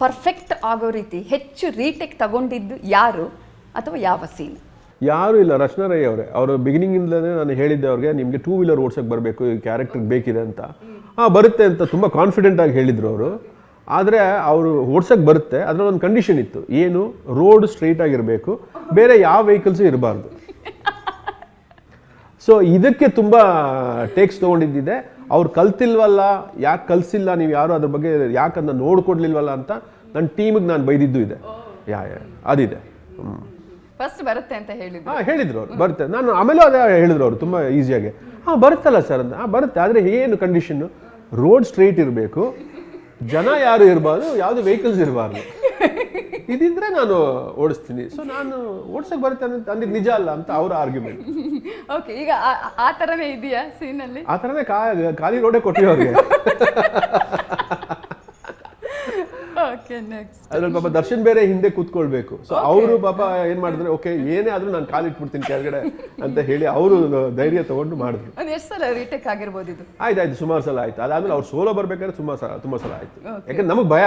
Perfect ಆಗೋ ರೀತಿ ಹೆಚ್ಚು ರೀಟೇಕ್ ತಗೊಂಡಿದ್ದು ಯಾರು ಅಥವಾ ಯಾವ ಸೀನ್? ಯಾರೂ ಇಲ್ಲ, ರಚನಾ ರೈ ಅವರೇ. ಅವರು ಬಿಗಿನಿಂಗಿಂದಲೇ ನಾನು ಹೇಳಿದ್ದೆ ಅವ್ರಿಗೆ, ನಿಮಗೆ 2 ವೀಲರ್ ಓಡ್ಸೋಕ್ಕೆ ಬರಬೇಕು, ಈ ಕ್ಯಾರೆಕ್ಟರ್ಗೆ ಬೇಕಿದೆ ಅಂತ. ಬರುತ್ತೆ ಅಂತ ತುಂಬ ಕಾನ್ಫಿಡೆಂಟಾಗಿ ಹೇಳಿದರು ಅವರು. ಆದರೆ ಅವರು ಓಡ್ಸೋಕ್ಕೆ ಬರುತ್ತೆ, ಅದರಲ್ಲಿ ಒಂದು ಕಂಡೀಷನ್ ಇತ್ತು. ಏನು? ರೋಡ್ ಸ್ಟ್ರೈಟ್ ಆಗಿರಬೇಕು, ಬೇರೆ ಯಾವ ವೆಹಿಕಲ್ಸು ಇರಬಾರ್ದು. ಸೊ ಇದಕ್ಕೆ ತುಂಬ ಟೇಕ್ಸ್ ತೊಗೊಂಡಿದ್ದಿದೆ. ಅವ್ರು ಕಲ್ತಿಲ್ವಲ್ಲ, ಯಾಕೆ ಕಲಿಸಿಲ್ಲ ನೀವು ಯಾರು, ಅದ್ರ ಬಗ್ಗೆ ಯಾಕೆ ಅದನ್ನ ನೋಡ್ಕೊಡ್ಲಿಲ್ವಲ್ಲ ಅಂತ ನನ್ನ ಟೀಮಿಗೆ ನಾನು ಬೈದಿದ್ದು ಇದೆ. ಅದಿದೆ. ಫಸ್ಟ್ ಬರುತ್ತೆ ಅಂತ ಹೇಳಿದ್ರು. ಹೇಳಿದ್ರು ಅವ್ರು, ಬರುತ್ತೆ. ನಾನು ಆಮೇಲೆ ಅದೇ ಹೇಳಿದ್ರು ಅವರು ತುಂಬ ಈಸಿಯಾಗಿ. ಬರುತ್ತಲ್ಲ ಸರ್ ಅಂತ. ಬರುತ್ತೆ, ಆದರೆ ಏನು ಕಂಡೀಷನ್ನು? ರೋಡ್ ಸ್ಟ್ರೈಟ್ ಇರಬೇಕು, ಜನ ಯಾರು ಇರಬಾರ್ದು, ಯಾವುದು ವೆಹಿಕಲ್ಸ್ ಇರಬಾರ್ದು. ಇದಿದ್ರೆ ನಾನು ಓಡಿಸ್ತೀನಿ. ಸೊ ನಾನು ಓಡಿಸೋಕೆ ಬರುತ್ತೆ ಅಂದಿದ್ದು ನಿಜ ಅಲ್ಲ ಅಂತ ಅವರ ಆರ್ಗ್ಯುಮೆಂಟ್. ಓಕೆ, ಈಗ ಆ ಥರನೇ ಇದೆಯಾ ಸೀನಲ್ಲಿ? ಆ ಥರನೇ ಖಾಲಿ ರೋಡೇ ಕೊಟ್ಟಿವಿ ಅವ್ರಿಗೆ. ಓಕೆ, ನೆಕ್ಸ್ಟ್ ಅದ್ರಲ್ಲಿ ಪಾಪ ದರ್ಶನ್ ಬೇರೆ ಹಿಂದೆ ಕೂತ್ಕೊಳ್ಬೇಕು. ಸೊ ಅವರು ಪಾಪ ಏನ್ ಮಾಡಿದ್ರೆ, ಓಕೆ ಏನೇ ಆದ್ರೂ ನಾನು ಕಾಲಿಟ್ಬಿಡ್ತೀನಿ ಕೆಳಗಡೆ ಅಂತ ಹೇಳಿ ಅವರು ಧೈರ್ಯ ತಗೊಂಡು ಮಾಡಿದ್ರು. ಎಷ್ಟು ಸಲ ರೀಟೇಕ್ ಆಗಿರ್ಬೋದು ಇದು? ಆಯ್ತು, ಸುಮಾರು ಸಲ ಆಯ್ತು. ಅದಾದ್ಮೇಲೆ ಅವ್ರು ಸೋಲೋ ಬರ್ಬೇಕಾದ್ರೆ ತುಂಬಾ ಸಲ ಆಯ್ತು. ಯಾಕಂದ್ರೆ ನಮಗ್ ಭಯ,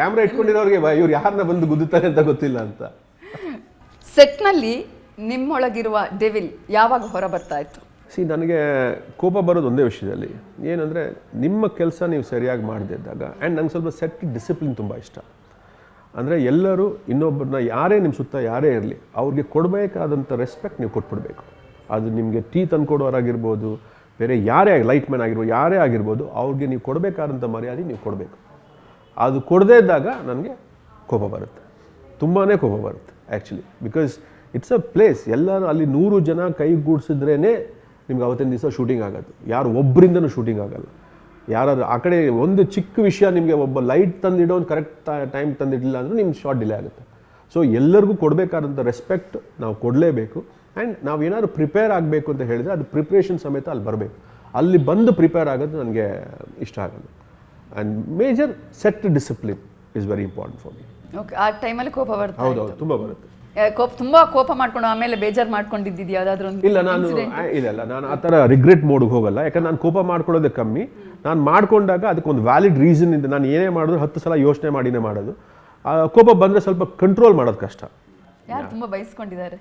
ಕ್ಯಾಮ್ರಾ ಇಟ್ಕೊಂಡಿರೋರಿಗೆ ಭಯ, ಇವ್ರು ಯಾರನ್ನ ಬಂದು ಗುದ್ದುತ್ತಾರೆ ಅಂತ ಗೊತ್ತಿಲ್ಲ ಅಂತ. ಸೆಟ್ನಲ್ಲಿ ನಿಮ್ಮೊಳಗಿರುವ ಡೆವಿಲ್ ಯಾವಾಗ ಹೊರ ಬರ್ತಾ ಇತ್ತು? ನನಗೆ ಕೋಪ ಬರೋದು ಒಂದೇ ವಿಷಯದಲ್ಲಿ, ಏನಂದರೆ ನಿಮ್ಮ ಕೆಲಸ ನೀವು ಸರಿಯಾಗಿ ಮಾಡದೇ ಇದ್ದಾಗ. ಆ್ಯಂಡ್ ನಂಗೆ ಸ್ವಲ್ಪ ಸೆಟ್ ಡಿಸಿಪ್ಲಿನ್ ತುಂಬ ಇಷ್ಟ. ಅಂದರೆ ಎಲ್ಲರೂ ಇನ್ನೊಬ್ಬರನ್ನ, ಯಾರೇ ನಿಮ್ಮ ಸುತ್ತ ಯಾರೇ ಇರಲಿ, ಅವ್ರಿಗೆ ಕೊಡಬೇಕಾದಂಥ ರೆಸ್ಪೆಕ್ಟ್ ನೀವು ಕೊಟ್ಬಿಡ್ಬೇಕು. ಅದು ನಿಮಗೆ ಟೀ ತಂದು ಕೊಡೋರಾಗಿರ್ಬೋದು, ಬೇರೆ ಯಾರೇ ಲೈಟ್ ಮ್ಯಾನ್ ಆಗಿರ್ಬೋದು, ಯಾರೇ ಆಗಿರ್ಬೋದು, ಅವ್ರಿಗೆ ನೀವು ಕೊಡಬೇಕಾದಂಥ ಮರ್ಯಾದೆ ನೀವು ಕೊಡಬೇಕು. ಅದು ಕೊಡದೇ ಇದ್ದಾಗ ನನಗೆ ಕೋಪ ಬರುತ್ತೆ, ತುಂಬಾ ಕೋಪ ಬರುತ್ತೆ actually. Because it's a place, ಎಲ್ಲರೂ ಅಲ್ಲಿ 100 ಜನ ಕೈಗೂಡಿಸಿದ್ರೇ ನಿಮ್ಗೆ ಅವತ್ತಿನ ದಿವಸ ಶೂಟಿಂಗ್ ಆಗೋದು. ಯಾರು ಒಬ್ಬರಿಂದನೂ ಶೂಟಿಂಗ್ ಆಗೋಲ್ಲ. ಯಾರಾದ್ರು ಆ ಕಡೆ ಒಂದು ಚಿಕ್ಕ ವಿಷಯ, ನಿಮಗೆ ಒಬ್ಬ ಲೈಟ್ ತಂದಿಡೋ ಒಂದು ಕರೆಕ್ಟ್ ಟೈಮ್ ತಂದಿಡಲಿಲ್ಲ ಅಂದರೆ ನಿಮ್ಮ ಶಾರ್ಟ್ ಡಿಲೇ ಆಗುತ್ತೆ. ಸೊ ಎಲ್ಲರಿಗೂ ಕೊಡಬೇಕಾದಂಥ ರೆಸ್ಪೆಕ್ಟ್ ನಾವು ಕೊಡಲೇಬೇಕು. ಆ್ಯಂಡ್ ನಾವು ಏನಾದ್ರು ಪ್ರಿಪೇರ್ ಆಗಬೇಕು ಅಂತ ಹೇಳಿದರೆ ಅದು ಪ್ರಿಪ್ರೇಷನ್ ಸಮೇತ ಅಲ್ಲಿ ಬರಬೇಕು. ಅಲ್ಲಿ ಬಂದು ಪ್ರಿಪೇರ್ ಆಗೋದು ನನಗೆ ಇಷ್ಟ ಆಗೋದು. And major set discipline is very important for me. Okay, ಆ ಟೈಮಲ್ಲಿ ಕೋಪ ಬರುತ್ತೆ? ಹೌದೌದು, ತುಂಬ ಬರುತ್ತೆ. ತುಂಬಾ ಕೋಪ ಮಾಡ್ಕೊಂಡು ಆಮೇಲೆ ಬೇಜಾರು ಮಾಡ್ಕೊಂಡಿದ್ದು ಯಾವ್ದಾದ್ರು? ಇಲ್ಲ, ನಾನು ಆ ಥರ ರಿಗ್ರೆಟ್ ಮೋಡ್ಗೆ ಹೋಗಲ್ಲ. ಯಾಕಂದ್ರೆ ನಾನು ಕೋಪ ಮಾಡ್ಕೊಳ್ಳೋದೇ ಕಮ್ಮಿ. ನಾನು ಮಾಡ್ಕೊಂಡಾಗ ಅದಕ್ಕೊಂದು ವ್ಯಾಲಿಡ್ ರೀಸನ್ ಇದೆ. ನಾನು ಏನೇ ಮಾಡಿದ್ರು 10 ಸಲ ಯೋಚನೆ ಮಾಡಿನೇ ಮಾಡೋದು. ಕೋಪ ಬಂದರೆ ಸ್ವಲ್ಪ ಕಂಟ್ರೋಲ್ ಮಾಡೋದು ಕಷ್ಟ. ಯಾರು ತುಂಬ ಬೈಸ್ಕೊಂಡಿದ್ದಾರೆ?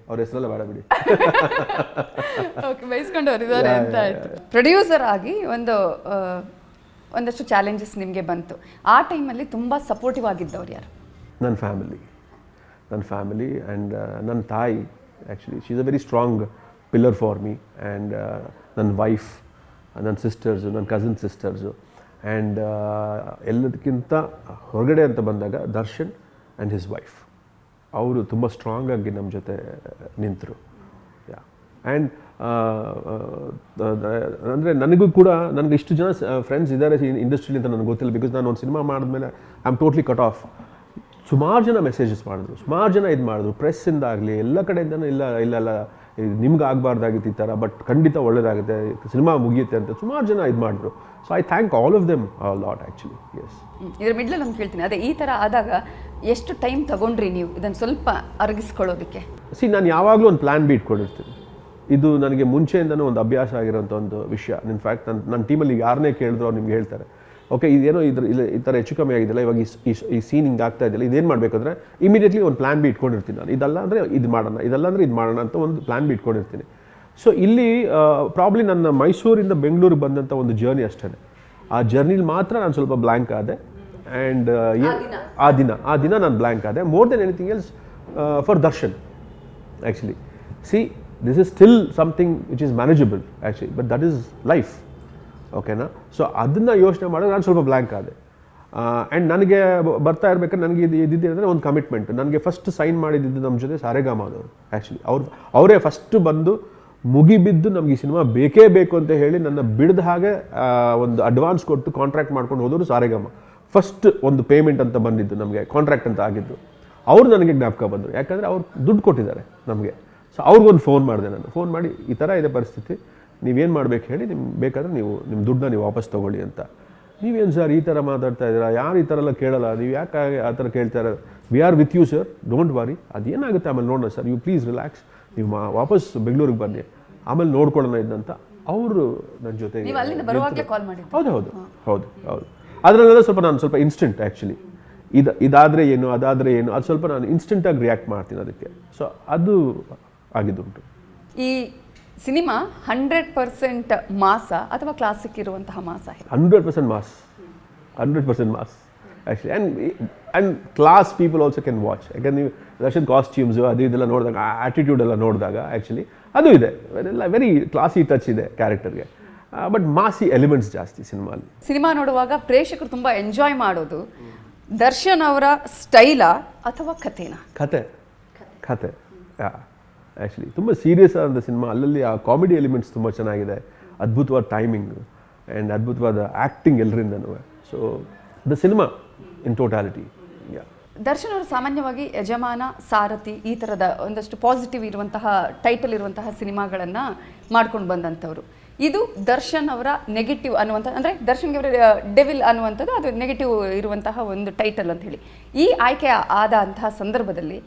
ಅವ್ರ ಹೆಸರೆಲ್ಲ ಬೇಡ ಬಿಡಿ. ಓಕೆ, ಬೈಸ್ಕೊಂಡವರಿದ್ದಾರೆ ಅಂತ ಆಯ್ತು. ಪ್ರೊಡ್ಯೂಸರ್ ಆಗಿ ಒಂದಷ್ಟು ಚಾಲೆಂಜಸ್ ನಿಮಗೆ ಬಂತು. ಆ ಟೈಮಲ್ಲಿ ತುಂಬ ಸಪೋರ್ಟಿವ್ ಆಗಿದ್ದವ್ರು ಯಾರು? ನನ್ನ ಫ್ಯಾಮಿಲಿ ಆ್ಯಂಡ್ ನನ್ನ ತಾಯಿ. Actually she is a very strong pillar for me. And ನನ್ನ ವೈಫ್, ನನ್ನ ಸಿಸ್ಟರ್ಸು, ನನ್ನ ಕಸಿನ್ ಸಿಸ್ಟರ್ಸು. ಆ್ಯಂಡ್ ಎಲ್ಲದಕ್ಕಿಂತ ಹೊರಗಡೆ ಅಂತ ಬಂದಾಗ ದರ್ಶನ್ ಆ್ಯಂಡ್ ಹಿಸ್ ವೈಫ್, ಅವರು ತುಂಬ ಸ್ಟ್ರಾಂಗಾಗಿ ನಮ್ಮ ಜೊತೆ ನಿಂತರು. ಆ್ಯಂಡ್ ಅಂದರೆ ನನಗೂ ಕೂಡ, ನನಗೆ ಇಷ್ಟು ಜನ ಫ್ರೆಂಡ್ಸ್ ಇದ್ದಾರೆ ಇಂಡಸ್ಟ್ರಿಲಿ ಅಂತ ನನಗೆ ಗೊತ್ತಿಲ್ಲ. ಬಿಕಾಸ್ ನಾನು ಒಂದು ಸಿನಿಮಾ ಮಾಡಿದ್ಮೇಲೆ I am totally cut off. ಸುಮಾರು ಜನ ಮೆಸೇಜಸ್ ಮಾಡಿದ್ರು, ಸುಮಾರು ಜನ ಇದು ಮಾಡಿದ್ರು, ಪ್ರೆಸ್ಸಿಂದ ಆಗಲಿ ಎಲ್ಲ ಕಡೆಯಿಂದನೂ. ಇಲ್ಲ ನಿಮ್ಗೆ ಆಗಬಾರ್ದಾಗಿತ್ತು ಈ ಥರ, ಬಟ್ ಖಂಡಿತ ಒಳ್ಳೇದಾಗುತ್ತೆ, ಸಿನಿಮಾ ಮುಗಿಯುತ್ತೆ ಅಂತ ಸುಮಾರು ಜನ ಇದು ಮಾಡಿದ್ರು. So I thank all of them lot actually. Yes, ಇದ್ರ ಮಿಡ್ಲಲ್ಲಿ ನಾನು ಕೇಳ್ತೀನಿ, ಅದೇ ಈ ಥರ ಆದಾಗ ಎಷ್ಟು ಟೈಮ್ ತಗೊಂಡ್ರಿ ನೀವು ಇದನ್ನು ಸ್ವಲ್ಪ ಅರಗಿಸ್ಕೊಳ್ಳೋದಕ್ಕೆ? ನಾನು ಯಾವಾಗಲೂ ಒಂದು ಪ್ಲ್ಯಾನ್ ಬಿ ಇಟ್ಕೊಂಡಿರ್ತೀನಿ. ಇದು ನನಗೆ ಮುಂಚೆಯಿಂದನೂ ಒಂದು ಅಭ್ಯಾಸ ಆಗಿರೋಂಥ ಒಂದು ವಿಷಯ. ಇನ್ಫ್ಯಾಕ್ಟ್ ನನ್ನ ಟೀಮಲ್ಲಿ ಯಾರನ್ನೇ ಕೇಳಿದ್ರು ಅವ್ರು ನಿಮ್ಗೆ ಹೇಳ್ತಾರೆ, ಓಕೆ ಇದೇನೋ ಈ ಥರ ಹೆಚ್ಚು ಕಮ್ಮಿ ಆಗಿದೆಯಲ್ಲ, ಇವಾಗ ಈ ಸೀನ್ ಹಿಂಗೆ ಆಗ್ತಾ ಇದೆಯಲ್ಲ, ಇದೇನು ಮಾಡಬೇಕಂದ್ರೆ ಇಮಿಡಿಯೇಟ್ಲಿ ಒಂದು ಪ್ಲ್ಯಾನ್ ಬಿ ಇಟ್ಕೊಂಡಿರ್ತೀನಿ ನಾನು. ಇದಲ್ಲ ಅಂದರೆ ಇದು ಮಾಡೋಣ, ಇದಲ್ಲ ಅಂದರೆ ಇದು ಮಾಡೋಣ ಅಂತ ಒಂದು ಪ್ಲ್ಯಾನ್ ಬಿ ಇಟ್ಕೊಂಡಿರ್ತೀನಿ. ಸೊ ಇಲ್ಲಿ ಪ್ರಾಬ್ಲಿ ನನ್ನ ಮೈಸೂರಿಂದ ಬೆಂಗಳೂರಿಗೆ ಬಂದಂಥ ಒಂದು ಜರ್ನಿ ಅಷ್ಟೇ. ಆ ಜರ್ನಿಲಿ ಮಾತ್ರ ನಾನು ಸ್ವಲ್ಪ ಬ್ಲ್ಯಾಂಕ್ ಆದೆ. ಆ್ಯಂಡ್ ಆ ದಿನ ನಾನು ಬ್ಲ್ಯಾಂಕ್ ಆದೆ. More than anything else for Darshan actually. This is still something which is manageable actually, but that is life. ಓಕೆನಾ? ಸೊ ಅದನ್ನು ಯೋಚನೆ ಮಾಡಿದ್ರೆ ನಾನು ಸ್ವಲ್ಪ ಬ್ಲ್ಯಾಂಕ್ ಆದೆ. ಆ್ಯಂಡ್ ನನಗೆ ಬರ್ತಾ ಇರ್ಬೇಕಾದ್ರೆ ನನಗೆ ಇದ್ದಿದ್ದಂದರೆ ಒಂದು ಕಮಿಟ್ಮೆಂಟ್. ನನಗೆ ಫಸ್ಟ್ ಸೈನ್ ಮಾಡಿದ್ದು ನಮ್ಮ ಜೊತೆ ಸಾರೆಗಾಮದವರು ಆ್ಯಕ್ಚುಲಿ. ಅವರೇ ಫಸ್ಟು ಬಂದು ಮುಗಿಬಿದ್ದು ನಮ್ಗೆ ಈ ಸಿನಿಮಾ ಬೇಕೇ ಬೇಕು ಅಂತ ಹೇಳಿ ನನ್ನ ಬಿಡ್ದ ಹಾಗೆ ಒಂದು ಅಡ್ವಾನ್ಸ್ ಕೊಟ್ಟು ಕಾಂಟ್ರಾಕ್ಟ್ ಮಾಡ್ಕೊಂಡು ಹೋದವರು ಸಾರೆಗಾಮ. ಫಸ್ಟ್ ಒಂದು ಪೇಮೆಂಟ್ ಅಂತ ಬಂದಿದ್ದು ನಮಗೆ, ಕಾಂಟ್ರಾಕ್ಟ್ ಅಂತ ಆಗಿದ್ದು. ಅವ್ರು ನನಗೆ ಜ್ಞಾಪಕ ಬಂದರು, ಯಾಕಂದರೆ ಅವ್ರು ದುಡ್ಡು ಕೊಟ್ಟಿದ್ದಾರೆ ನಮಗೆ. ಸೊ ಅವ್ರಿಗೊಂದು ಫೋನ್ ಮಾಡಿದೆ ನಾನು. ಫೋನ್ ಮಾಡಿ, ಈ ಥರ ಇದೆ ಪರಿಸ್ಥಿತಿ, ನೀವೇನು ಮಾಡಬೇಕು ಹೇಳಿ, ನಿಮ್ಗೆ ಬೇಕಾದ್ರೆ ನಿಮ್ಮ ದುಡ್ಡನ್ನ ನೀವು ವಾಪಸ್ ತೊಗೊಳ್ಳಿ ಅಂತ. ನೀವೇನು ಸರ್ ಈ ಥರ ಮಾತಾಡ್ತಾ ಇದ್ದೀರಾ, ಯಾರು ಈ ಥರ ಎಲ್ಲ ಕೇಳಲ್ಲ, ನೀವು ಯಾಕೆ ಆ ಥರ ಕೇಳ್ತಾರೆ? We are with you sir, don't worry, ಅದೇನಾಗುತ್ತೆ ಆಮೇಲೆ ನೋಡೋಣ ಸರ್, ಯು ಪ್ಲೀಸ್ ರಿಲ್ಯಾಕ್ಸ್, ನೀವು ವಾಪಸ್ ಬೆಂಗಳೂರಿಗೆ ಬನ್ನಿ, ಆಮೇಲೆ ನೋಡ್ಕೊಳ್ಳೋಣ ಇದ್ದಂತ ಅವರು ನನ್ನ ಜೊತೆಗೆ. ಹೌದು. ಅದರಲ್ಲೆಲ್ಲ ನಾನು ಸ್ವಲ್ಪ ಇನ್ಸ್ಟೆಂಟ್ ಆ್ಯಕ್ಚುಲಿ ಇದಾದರೆ ಏನು ಅದಾದರೆ ಏನು ಅದು ಸ್ವಲ್ಪ ನಾನು ಇನ್ಸ್ಟೆಂಟಾಗಿ ರಿಯಾಕ್ಟ್ ಮಾಡ್ತೀನಿ ಅದಕ್ಕೆ. ಸೊ ಅದು ಆಗಿದ್ದುಂಟು. ಈ ಸಿನಿಮಾ 100% ಮಾಸ ಅಥವಾ ಕ್ಲಾಸಿಕ್ ಇರುವಂತಹ ಮಾಸ? 100% mass, 100% mass actually. And class people also can watch. ಯಾಕಂದ್ರೆ ನೀವು ದರ್ಶನ್ ಕಾಸ್ಟ್ಯೂಮ್ಸು ಅದು ಇದೆಲ್ಲ ನೋಡಿದಾಗ, ಆ್ಯಟಿಟ್ಯೂಡ್ ಎಲ್ಲ ನೋಡಿದಾಗ ಆ್ಯಕ್ಚುಲಿ ಅದು ಇದೆ, ವೆರಿ ಕ್ಲಾಸಿ ಟಚ್ ಇದೆ ಕ್ಯಾರೆಕ್ಟರ್ಗೆ. ಬಟ್ ಮಾಸಿ ಎಲಿಮೆಂಟ್ಸ್ ಜಾಸ್ತಿ ಸಿನಿಮಾಲಿ. ಸಿನಿಮಾ ನೋಡುವಾಗ ಪ್ರೇಕ್ಷಕರು ತುಂಬ ಎಂಜಾಯ್ ಮಾಡೋದು ದರ್ಶನ್ ಅವರ ಸ್ಟೈಲಾ ಅಥವಾ ಕಥೆನಾ? ಕತೆ ಆ್ಯಕ್ಚುಲಿ ತುಂಬ ಸೀರಿಯಸ್ ಆದ ಸಿನಿಮಾ. ಅಲ್ಲಲ್ಲಿ ಆ ಕಾಮಿಡಿ ಎಲಿಮೆಂಟ್ಸ್ ತುಂಬ ಚೆನ್ನಾಗಿದೆ, ಅದ್ಭುತವಾದ ಟೈಮಿಂಗ್ ಆ್ಯಂಡ್ ಅದ್ಭುತವಾದ ಆ್ಯಕ್ಟಿಂಗ್ ಎಲ್ಲರಿಂದನೂ. So the cinema in totality. Darshan ಅವರು ಸಾಮಾನ್ಯವಾಗಿ ಯಜಮಾನ, ಸಾರಥಿ ಈ ಥರದ ಒಂದಷ್ಟು ಪಾಸಿಟಿವ್ ಇರುವಂತಹ ಟೈಟಲ್ ಇರುವಂತಹ ಸಿನಿಮಾಗಳನ್ನು ಮಾಡ್ಕೊಂಡು ಬಂದಂಥವ್ರು. ಇದು ದರ್ಶನ್ ಅವರ ನೆಗೆಟಿವ್ ಅನ್ನುವಂಥ, ಅಂದರೆ ದರ್ಶನ್ಗೆ ಅವರ ಡೆವಿಲ್ ಅನ್ನುವಂಥದ್ದು ಅದು ನೆಗೆಟಿವ್ ಇರುವಂತಹ ಒಂದು ಟೈಟಲ್ ಅಂತ ಹೇಳಿ. ಈ ಆಯ್ಕೆ ಆದಂತಹ ಸಂದರ್ಭದಲ್ಲಿ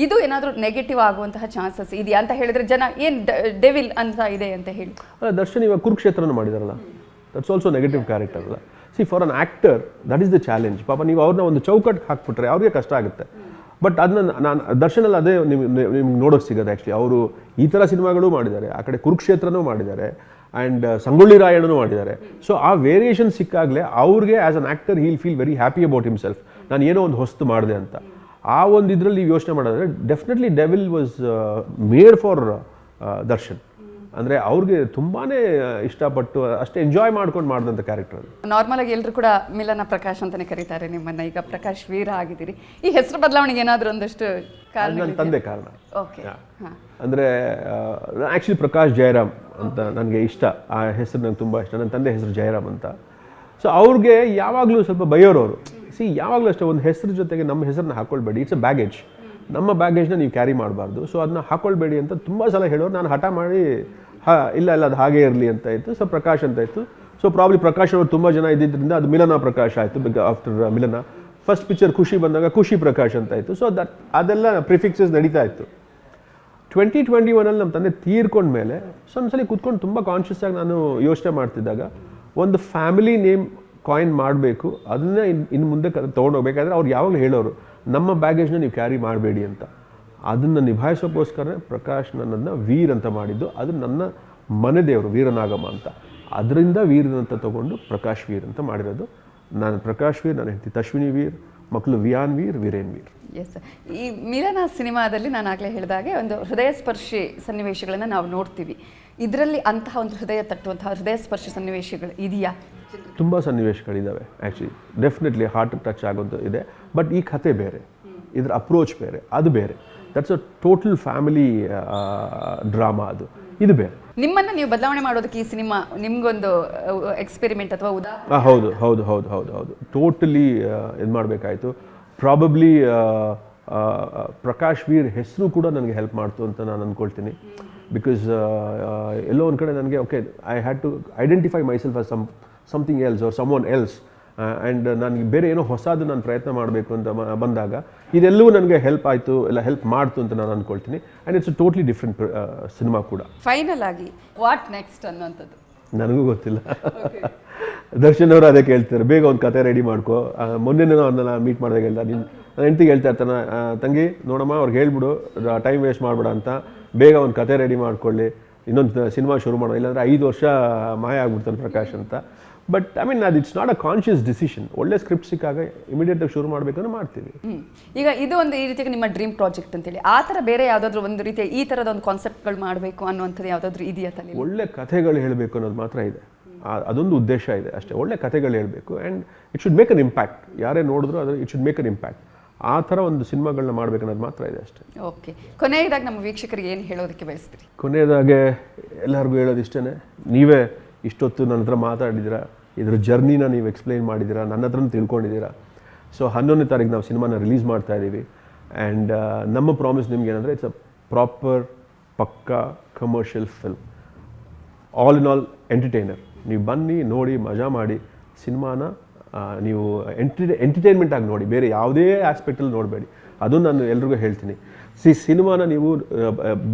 ಇದು ಏನಾದರೂ ನೆಗೆಟಿವ್ ಆಗುವಂತಹ ಚಾನ್ಸಸ್ ಇದೆಯಾ ಅಂತ ಹೇಳಿದ್ರೆ ಜನ ಏನು ಡೆವಿಲ್ ಅಂತ ಇದೆ ಅಂತ ಹೇಳಿ? ದರ್ಶನ್ ಇವಾಗ ಕುರುಕ್ಷೇತ್ರನೂ ಮಾಡಿದಾರಲ್ಲ, ದಟ್ಸ್ ಆಲ್ಸೋ ನೆಗೆಟಿವ್ ಕ್ಯಾರೆಕ್ಟರ್ ಅಲ್ಲ. C for an actor that is the challenge. ಪಾಪ ನೀವು ಅವ್ರನ್ನ ಒಂದು ಚೌಕಟ್ಟು ಹಾಕ್ಬಿಟ್ರೆ ಅವ್ರಿಗೆ ಕಷ್ಟ ಆಗುತ್ತೆ. ಬಟ್ ಅದನ್ನ ನಾನು ದರ್ಶನಲ್ಲಿ ಅದೇ ನಿಮ್ಗೆ ನೋಡೋಕೆ ಸಿಗೋದು. ಆ್ಯಕ್ಚುಲಿ ಅವರು ಈ ಥರ ಸಿನಿಮಾಗಳು ಮಾಡಿದ್ದಾರೆ, ಆ ಕಡೆ ಕುರುಕ್ಷೇತ್ರನೂ ಮಾಡಿದ್ದಾರೆ, ಆ್ಯಂಡ್ ಸಂಗೊಳ್ಳಿ ರಾಯಣ್ಣನೂ ಮಾಡಿದ್ದಾರೆ. ಸೊ ಆ ವೇರಿಯೇಷನ್ ಸಿಕ್ಕಾಗಲೇ ಅವ್ರಿಗೆ as an actor he'll feel very happy about himself. ನಾನು ಏನೋ ಒಂದು ಹೊಸ್ತು ಮಾಡಿದೆ ಅಂತ. ಆ ಒಂದು ಇದರಲ್ಲಿ ಯೋಚನೆ ಮಾಡಿದ್ರೆ definitely devil was made for Darshan. ಅಂದರೆ ಅವ್ರಿಗೆ ತುಂಬಾ ಇಷ್ಟಪಟ್ಟು ಅಷ್ಟೇ ಎಂಜಾಯ್ ಮಾಡ್ಕೊಂಡು ಮಾಡಿದಂಥ ಕ್ಯಾರೆಕ್ಟರ್ ಅದು. ನಾರ್ಮಲ್ ಆಗಿ ಎಲ್ಲರೂ ಕೂಡ ಮಿಲನ ಪ್ರಕಾಶ್ ಅಂತಲೇ ಕರೀತಾರೆ ನಿಮ್ಮನ್ನು. ಈಗ ಪ್ರಕಾಶ್ ವೀರ ಆಗಿದ್ದೀರಿ. ಈ ಹೆಸರು ಬದಲಾವಣೆಗೆ ಏನಾದರೂ ಒಂದಷ್ಟು ಕಾರಣ? ನನ್ನ ತಂದೆ ಕಾರಣ. ಓಕೆ. ಅಂದರೆ ಆ್ಯಕ್ಚುಲಿ ಪ್ರಕಾಶ್ ಜಯರಾಮ್ ಅಂತ ನನಗೆ ಇಷ್ಟ. ಆ ಹೆಸರು ನಂಗೆ ತುಂಬ ಇಷ್ಟ. ನನ್ನ ತಂದೆ ಹೆಸರು ಜಯರಾಮ್ ಅಂತ. ಸೊ ಅವ್ರಿಗೆ ಯಾವಾಗಲೂ ಸ್ವಲ್ಪ ಬೈಯೋರವರು. ಯಾವಾಗಲೂ ಅಷ್ಟೇ, ಒಂದು ಹೆಸರು ಜೊತೆಗೆ ನಮ್ಮ ಹೆಸರನ್ನ ಹಾಕ್ಕೊಳ್ಬೇಡಿ, ಇಟ್ಸ್ ಅ ಬ್ಯಾಗೇಜ್. ನಮ್ಮ ಬ್ಯಾಗೇಜ್ನ ನೀವು ಕ್ಯಾರಿ ಮಾಡಬಾರ್ದು. ಸೊ ಅದನ್ನ ಹಾಕ್ಕೊಳ್ಬೇಡಿ ಅಂತ ತುಂಬ ಸಲ ಹೇಳೋರು. ನಾನು ಹಠ ಮಾಡಿ ಇಲ್ಲ ಅದು ಹಾಗೇ ಇರಲಿ ಅಂತ ಇತ್ತು. ಸೊ ಪ್ರಕಾಶ್ ಅಂತ ಇತ್ತು. ಸೊ ಪ್ರಾಬ್ಲಿ ಪ್ರಕಾಶ್ ಅವರು ತುಂಬ ಜನ ಇದ್ದಿದ್ದರಿಂದ ಅದು ಮಿಲನ ಪ್ರಕಾಶ್ ಆಯಿತು. ಆಫ್ಟರ್ ಮಿಲನ ಫಸ್ಟ್ ಪಿಕ್ಚರ್ ಖುಷಿ ಬಂದಾಗ ಖುಷಿ ಪ್ರಕಾಶ್ ಅಂತ ಇತ್ತು. ಸೊ ಅದೆಲ್ಲ ಪ್ರಿಫಿಕ್ಸಸ್ ನಡೀತಾ ಇತ್ತು. 2021 ನಮ್ಮ ತಂದೆ ತೀರ್ಕೊಂಡ್ಮೇಲೆ ಒಂದ್ಸಲಿ ಕೂತ್ಕೊಂಡು ತುಂಬ ಕಾನ್ಷಿಯಸ್ ಆಗಿ ನಾನು ಯೋಚನೆ ಮಾಡ್ತಿದ್ದಾಗ, ಒಂದು ಫ್ಯಾಮಿಲಿ ನೇಮ್ ಕಾಯಿನ್ ಮಾಡಬೇಕು, ಅದನ್ನೇ ಇನ್ನು ಮುಂದೆ ತೊಗೊಂಡೋಗ್ಬೇಕಾದ್ರೆ ಅವ್ರು ಯಾವಾಗಲೂ ಹೇಳೋರು, ನಮ್ಮ ಬ್ಯಾಗೇಜ್ನ ನೀವು ಕ್ಯಾರಿ ಮಾಡಬೇಡಿ ಅಂತ. ಅದನ್ನು ನಿಭಾಯಿಸೋಕ್ಕೋಸ್ಕರ ಪ್ರಕಾಶ್ ನನ್ನನ್ನು ವೀರ್ ಅಂತ ಮಾಡಿದ್ದು. ಅದು ನನ್ನ ಮನೆ ದೇವರು ವೀರನಾಗಮ್ಮ ಅಂತ. ಅದರಿಂದ ವೀರನಂತ ತೊಗೊಂಡು ಪ್ರಕಾಶ್ ವೀರ್ ಅಂತ ಮಾಡಿರೋದು. ನಾನು ಪ್ರಕಾಶ್ ವೀರ್, ನನ್ನ ಹೆಂಡತಿ ತಶ್ವಿನಿ ವೀರ್, ಮಕ್ಕಳು ವಿಯಾನ್ ವೀರ್, ವೀರೇನ್ ವೀರ್. ಎಸ್. ಈ ಮಿಲನ ಸಿನಿಮಾದಲ್ಲಿ ನಾನು ಆಗಲೇ ಹೇಳಿದಾಗೆ ಒಂದು ಹೃದಯ ಸ್ಪರ್ಶಿ ಸನ್ನಿವೇಶಗಳನ್ನು ನಾವು ನೋಡ್ತೀವಿ. ಇದರಲ್ಲಿ ಅಂತಹ ಒಂದು ಹೃದಯ ತಟ್ಟುವಂತಹ ಹೃದಯ ಸ್ಪರ್ಶಿ ಸನ್ನಿವೇಶಗಳು ಇದೆಯಾ? ತುಂಬ ಸನ್ನಿವೇಶಗಳಿದ್ದಾವೆ ಆ್ಯಕ್ಚುಲಿ. ಡೆಫಿನೆಟ್ಲಿ ಹಾರ್ಟ್ ಟಚ್ ಆಗೋದು ಇದೆ. ಬಟ್ ಈ ಕತೆ ಬೇರೆ, ಇದ್ರ ಅಪ್ರೋಚ್ ಬೇರೆ, ಅದು ಬೇರೆ. That's a total family drama. ಅದು ಇದು ಬೇರೆ. ನಿಮ್ಮನ್ನು ನೀವು ಬದಲಾವಣೆ ಮಾಡೋದಕ್ಕೆ ಈ ಸಿನಿಮಾ ನಿಮ್ಗೊಂದು ಎಕ್ಸ್ಪೆರಿಮೆಂಟ್ ಅಥವಾ ಹೌದು ಹೌದು ಹೌದು ಹೌದು ಹೌದು ಟೋಟಲಿ ಇದು ಮಾಡಬೇಕಾಯಿತು. ಪ್ರಾಬಬ್ಲಿ ಪ್ರಕಾಶ್ ವೀರ್ ಹೆಸರು ಕೂಡ ನನಗೆ ಹೆಲ್ಪ್ ಮಾಡ್ತು ಅಂತ ನಾನು ಅಂದ್ಕೊಳ್ತೀನಿ. ಬಿಕಾಸ್ ಎಲ್ಲೋ ಒಂದು ಕಡೆ ನನಗೆ okay, I had to identify myself as something else or someone else. And ನನಗೆ ಬೇರೆ ಏನೋ ಹೊಸದು ನಾನು ಪ್ರಯತ್ನ ಮಾಡಬೇಕು ಅಂತ ಬಂದಾಗ ಇದೆಲ್ಲವೂ ನನಗೆ ಹೆಲ್ಪ್ ಆಯಿತು, ಎಲ್ಲ ಹೆಲ್ಪ್ ಮಾಡ್ತು ಅಂತ ನಾನು ಅಂದ್ಕೊಳ್ತೀನಿ. And it's a totally different cinema ಕೂಡ. ಫೈನಲ್ ಆಗಿ ವಾಟ್ ನೆಕ್ಸ್ಟ್ ಅನ್ನೋಂಥದ್ದು ನನಗೂ ಗೊತ್ತಿಲ್ಲ. ದರ್ಶನ್ ಅವರು ಅದೇ ಕೇಳ್ತಾರೆ, ಬೇಗ ಒಂದು ಕತೆ ರೆಡಿ ಮಾಡ್ಕೋ. ಮೊನ್ನೆ ಅವ್ರನ್ನ ಮೀಟ್ ಮಾಡಿದಾಗ ಹೇಳ್ತಾ, ನನ್ನ ಹೆಂಡ್ತಿಗೆ ಹೇಳ್ತಾ ಇರ್ತಾನೆ, ತಂಗಿ ನೋಡಮ್ಮ ಅವ್ರಿಗೆ ಹೇಳ್ಬಿಡು ಟೈಮ್ ವೇಸ್ಟ್ ಮಾಡಬೇಡ ಅಂತ, ಬೇಗ ಒಂದು ಕತೆ ರೆಡಿ ಮಾಡ್ಕೊಳ್ಳಿ, ಇನ್ನೊಂದು ಸಿನಿಮಾ ಶುರು ಮಾಡೋ, ಇಲ್ಲಾಂದರೆ 5 ವರ್ಷ ಮಾಯ ಆಗ್ಬಿಡ್ತಾನೆ ಪ್ರಕಾಶ್ ಅಂತ. ಬಟ್ ಐ ಮೀನ್ ಅದು it's not a conscious decision. ಒಳ್ಳೆ ಸ್ಕ್ರಿಪ್ಟ್ ಸಿಕ್ಕಾಗ ಇಮಿಡಿಯೇಟಾಗಿ ಶುರು ಮಾಡಬೇಕಂದ್ರೆ ಮಾಡ್ತೀವಿ. ಈಗ ಇದು ಒಂದು ಈ ರೀತಿಯಾಗಿ ನಿಮ್ಮ ಡ್ರೀಮ್ ಪ್ರಾಜೆಕ್ಟ್ ಅಂತೇಳಿ ಆ ಥರ ಬೇರೆ ಯಾವುದಾದ್ರೂ ಒಂದು ರೀತಿಯ ಈ ಥರದ ಒಂದು ಕಾನ್ಸೆಪ್ಟ್ಗಳು ಮಾಡಬೇಕು ಅನ್ನುವಂಥದ್ದು ಯಾವುದಾದ್ರೂ ಇದೆಯಾ ತಲೆ? ಒಳ್ಳೆ ಕಥೆಗಳು ಹೇಳಬೇಕು ಅನ್ನೋದು ಮಾತ್ರ ಇದೆ. ಅದೊಂದು ಉದ್ದೇಶ ಇದೆ ಅಷ್ಟೇ. ಒಳ್ಳೆ ಕಥೆಗಳು ಹೇಳಬೇಕು and it should make an impact. ಯಾರೇ ನೋಡಿದ್ರು ಅದು it should make an impact. ಆ ಥರ ಒಂದು ಸಿನಿಮಾಗಳನ್ನ ಮಾಡಬೇಕನ್ನೋದು ಮಾತ್ರ ಇದೆ ಅಷ್ಟೇ. ಓಕೆ. ಕೊನೆಯದಾಗಿ ನಮ್ಮ ವೀಕ್ಷಕರಿಗೆ ಏನು ಹೇಳೋದಕ್ಕೆ ಬಯಸ್ತೀರಿ? ಕೊನೆಯದಾಗೆ ಎಲ್ಲರಿಗೂ ಹೇಳೋದು ಇಷ್ಟೇ, ನೀವೇ ಇಷ್ಟೊತ್ತು ನನ್ನ ಹತ್ರ ಮಾತಾಡಿದ್ದೀರಾ, ಇದ್ರ ಜರ್ನಿನ ನೀವು ಎಕ್ಸ್ಪ್ಲೈನ್ ಮಾಡಿದ್ದೀರಾ, ನನ್ನ ಹತ್ರನೂ ತಿಳ್ಕೊಂಡಿದ್ದೀರಾ. ಸೊ 11ನೇ ತಾರೀಕು ನಾವು ಸಿನಿಮಾನ ರಿಲೀಸ್ ಮಾಡ್ತಾ ಇದ್ದೀವಿ. ಆ್ಯಂಡ್ ನಮ್ಮ ಪ್ರಾಮಿಸ್ ನಿಮ್ಗೆ ಏನಂದರೆ ಇಟ್ಸ್ ಅ ಪ್ರಾಪರ್ ಪಕ್ಕಾ commercial film, all in all entertainer. ನೀವು ಬನ್ನಿ, ನೋಡಿ, ಮಜಾ ಮಾಡಿ. ಸಿನಿಮಾನ ನೀವು ಎಂಟರ್ಟೈನ್ಮೆಂಟ್ ಆಗಿ ನೋಡಿ, ಬೇರೆ ಯಾವುದೇ ಆಸ್ಪೆಕ್ಟಲ್ಲಿ ನೋಡಬೇಡಿ. ಅದನ್ನು ನಾನು ಎಲ್ರಿಗೂ ಹೇಳ್ತೀನಿ. ಸಿನಿಮಾನ ನೀವು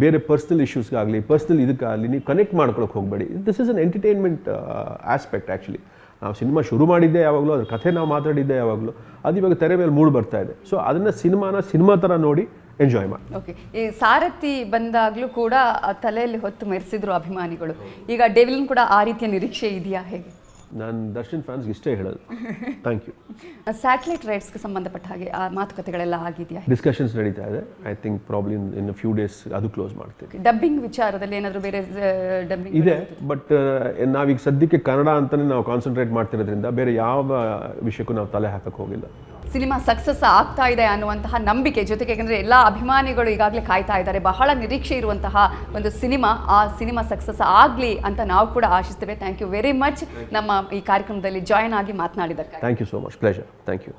ಬೇರೆ ಪರ್ಸ್ನಲ್ ಇಶ್ಯೂಸ್ಗಾಗಲಿ, ಪರ್ಸ್ನಲ್ ಇದಕ್ಕಾಗಲಿ ನೀವು ಕನೆಕ್ಟ್ ಮಾಡ್ಕೊಳಕ್ಕೆ ಹೋಗಬೇಡಿ. This is an entertainment aspect actually. ನಾವು ಸಿನಿಮಾ ಶುರು ಮಾಡಿದ್ದೆ ಯಾವಾಗಲೂ, ಅದ್ರ ಕಥೆ ನಾವು ಮಾತಾಡಿದ್ದೆ ಯಾವಾಗಲೂ, ಅದು ಇವಾಗ ತೆರೆ ಮೇಲೆ ಮೂಡ್ ಬರ್ತಾ ಇದೆ. ಸೊ ಅದನ್ನು ಸಿನಿಮಾ ಥರ ನೋಡಿ ಎಂಜಾಯ್ ಮಾಡಿ. ಓಕೆ, ಈ ಸಾರಥಿ ಬಂದಾಗಲೂ ಕೂಡ ಆ ತಲೆಯಲ್ಲಿ ಹೊತ್ತು ಮೆರೆಸಿದ್ರು ಅಭಿಮಾನಿಗಳು. ಈಗ ಡೆವಿಲ್ನ್ ಕೂಡ ಆ ರೀತಿಯ ನಿರೀಕ್ಷೆ ಇದೆಯಾ, ಹೇಗೆ? ನಾನು ದರ್ಶನ್ ಫ್ಯಾನ್ಸ್ಗೆ ಇಷ್ಟೇ ಹೇಳೋದು, ಥ್ಯಾಂಕ್ ಯು. ಸ್ಯಾಟಲೈಟ್ ರೈಟ್ಸ್ಗೆ ಸಂಬಂಧಪಟ್ಟ ಹಾಗೆ ಆ ಮಾತುಕತೆಗಳೆಲ್ಲ ಆಗಿದೆಯಾ? ಡಿಸ್ಕಷನ್ಸ್ ನಡೀತಾ ಇದೆ. I think probably in few days ಅದು ಕ್ಲೋಸ್ ಮಾಡ್ತೀವಿ. ಡಬ್ಬಿಂಗ್ ವಿಚಾರದಲ್ಲಿ ಏನಾದರೂ ಬೇರೆ ಡಬ್ಬಿಂಗ್ ಇದೆ, ಬಟ್ ನಾವೀಗ ಸದ್ಯಕ್ಕೆ ಕನ್ನಡ ಅಂತಲೇ ನಾವು ಕಾನ್ಸಂಟ್ರೇಟ್ ಮಾಡ್ತಿರೋದ್ರಿಂದ ಬೇರೆ ಯಾವ ವಿಷಯಕ್ಕೂ ನಾವು ತಲೆ ಹಾಕಕ್ಕೆ ಹೋಗಿಲ್ಲ. ಸಿನಿಮಾ ಸಕ್ಸಸ್ ಆಗ್ತಾ ಇದೆ ಅನ್ನುವಂತಹ ನಂಬಿಕೆ ಜೊತೆಗೆ, ಯಾಕಂದರೆ ಎಲ್ಲ ಅಭಿಮಾನಿಗಳು ಈಗಾಗಲೇ ಕಾಯ್ತಾ ಇದ್ದಾರೆ, ಬಹಳ ನಿರೀಕ್ಷೆ ಇರುವಂತಹ ಒಂದು ಸಿನಿಮಾ, ಆ ಸಿನಿಮಾ ಸಕ್ಸಸ್ ಆಗಲಿ ಅಂತ ನಾವು ಕೂಡ ಆಶಿಸ್ತೇವೆ. ಥ್ಯಾಂಕ್ ಯು ವೆರಿ ಮಚ್ ನಮ್ಮ ಈ ಕಾರ್ಯಕ್ರಮದಲ್ಲಿ ಜಾಯ್ನ್ ಆಗಿ ಮಾತನಾಡಿದ್ದಕ್ಕೆ. Thank you so much, pleasure, thank you.